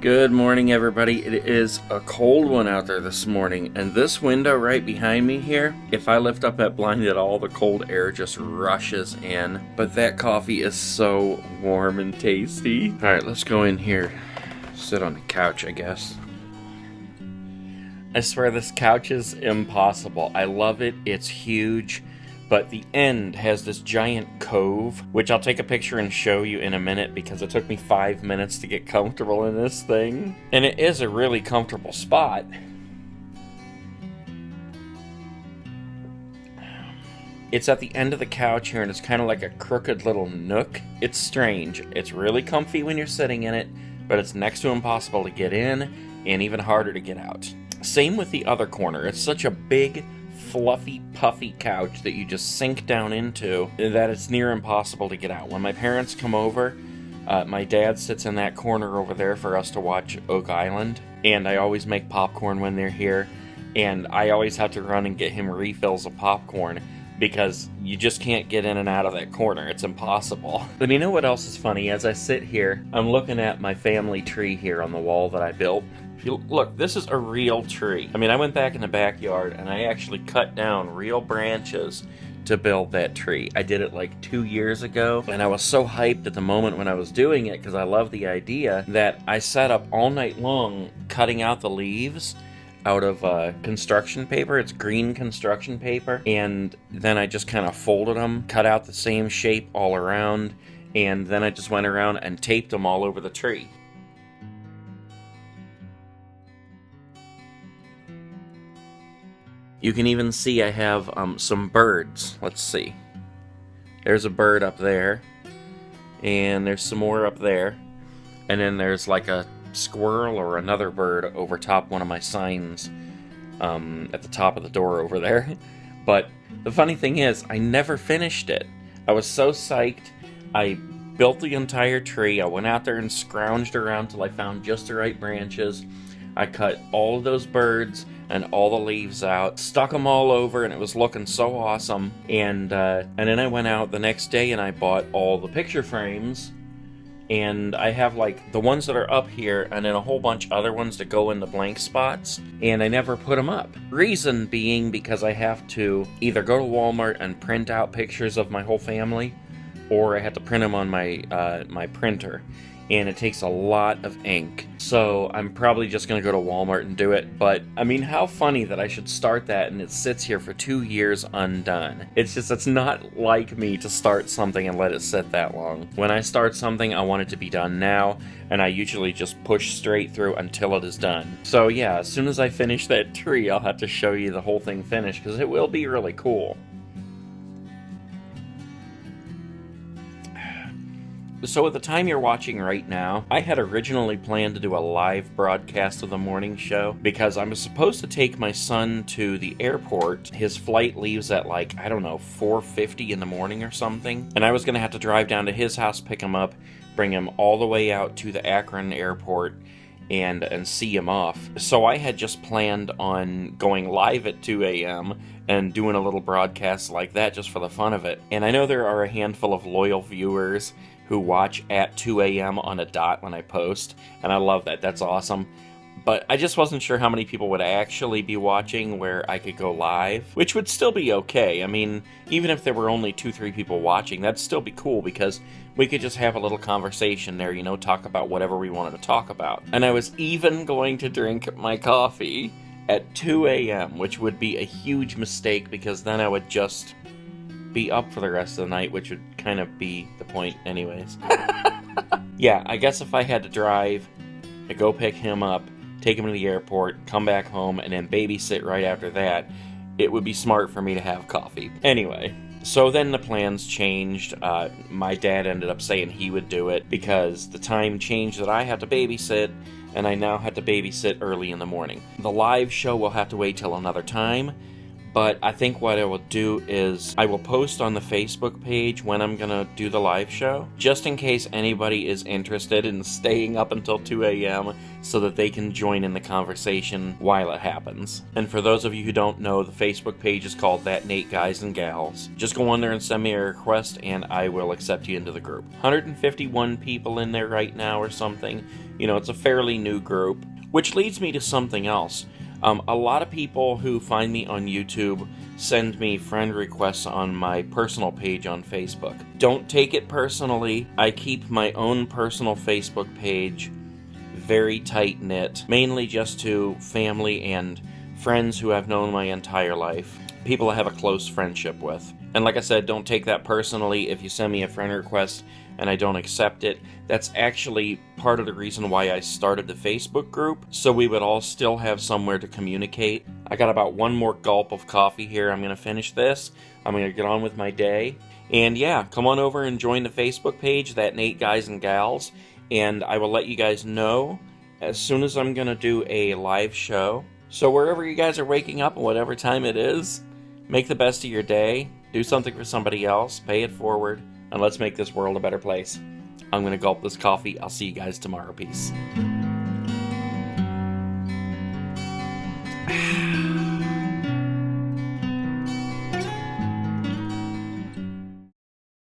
Good morning, everybody. It is a cold one out there this morning, and this window right behind me here, if I lift up that blind at all, the cold air just rushes in. But that coffee is so warm and tasty. All right, let's go in here. Sit on the couch, I guess. I swear this couch is impossible. I love it. It's huge. But the end has this giant cove, which I'll take a picture and show you in a minute because it took me 5 minutes to get comfortable in this thing. And it is a really comfortable spot. It's at the end of the couch here, and it's kind of like a crooked little nook. It's strange. It's really comfy when you're sitting in it, but it's next to impossible to get in and even harder to get out. Same with the other corner. It's such a big, fluffy, puffy couch that you just sink down into that it's near impossible to get out. When my parents come over, my dad sits in that corner over there for us to watch Oak Island, and I always make popcorn when they're here, and I always have to run and get him refills of popcorn because you just can't get in and out of that corner. It's impossible. But you know what else is funny? As I sit here, I'm looking at my family tree here on the wall that I built. If you look, this is a real tree. I mean, I went back in the backyard and I actually cut down real branches to build that tree. I did it like 2 years ago, and I was so hyped at the moment when I was doing it because I love the idea that I sat up all night long cutting out the leaves out of construction paper. It's green construction paper, and then I just kind of folded them, cut out the same shape all around, and then I just went around and taped them all over the tree. You can even see I have some birds. Let's see. There's a bird up there, and there's some more up there, and then there's like a squirrel or another bird over top one of my signs at the top of the door over there. But the funny thing is, I never finished it. I was so psyched. I built the entire tree. I went out there and scrounged around till I found just the right branches. I cut all of those birds and all the leaves out, stuck them all over, and it was looking so awesome. And then I went out the next day and I bought all the picture frames, and I have like the ones that are up here and then a whole bunch other ones that go in the blank spots, and I never put them up. Reason being because I have to either go to Walmart and print out pictures of my whole family, or I have to print them on my my printer, and it takes a lot of ink. So I'm probably just going to go to Walmart and do it. But, I mean, how funny that I should start that and it sits here for 2 years undone. It's not like me to start something and let it sit that long. When I start something, I want it to be done now, and I usually just push straight through until it is done. So yeah, as soon as I finish that tree, I'll have to show you the whole thing finished, because it will be really cool. So at the time you're watching right now, I had originally planned to do a live broadcast of the morning show because I was supposed to take my son to the airport. His flight leaves at like, I don't know, 4:50 in the morning or something. And I was going to have to drive down to his house, pick him up, bring him all the way out to the Akron airport, and see him off. So I had just planned on going live at 2 a.m. and doing a little broadcast like that just for the fun of it. And I know there are a handful of loyal viewers who watch at 2 a.m. on a dot when I post, and I love that. That's awesome. But I just wasn't sure how many people would actually be watching where I could go live, which would still be okay. I mean, even if there were only 2-3 people watching, that'd still be cool because we could just have a little conversation there, you know, talk about whatever we wanted to talk about. And I was even going to drink my coffee at 2 a.m., which would be a huge mistake because then I would just be up for the rest of the night, which would kind of be the point anyways. Yeah, I guess if I had to drive, I'd go pick him up, take him to the airport, come back home, and then babysit right after that, it would be smart for me to have coffee. Anyway, so then the plans changed. My dad ended up saying he would do it because the time changed that I had to babysit, and I now had to babysit early in the morning. The live show will have to wait till another time, But I think what I will do is I will post on the Facebook page when I'm going to do the live show, just in case anybody is interested in staying up until 2 a.m. so that they can join in the conversation while it happens. And for those of you who don't know, the Facebook page is called That Nate Guys and Gals. Just go on there and send me a request and I will accept you into the group. 151 people in there right now or something. You know, it's a fairly new group, which leads me to something else. A lot of people who find me on YouTube send me friend requests on my personal page on Facebook. Don't take it personally. I keep my own personal Facebook page very tight-knit, mainly just to family and friends who I've known my entire life, people I have a close friendship with. And like I said, don't take that personally if you send me a friend request and I don't accept it. That's actually part of the reason why I started the Facebook group, so we would all still have somewhere to communicate. I got about one more gulp of coffee here. I'm going to finish this. I'm going to get on with my day. And yeah, come on over and join the Facebook page, That Nate Guys and Gals, and I will let you guys know as soon as I'm going to do a live show. So wherever you guys are waking up, whatever time it is, make the best of your day. Do something for somebody else. Pay it forward. And let's make this world a better place. I'm going to gulp this coffee. I'll see you guys tomorrow. Peace.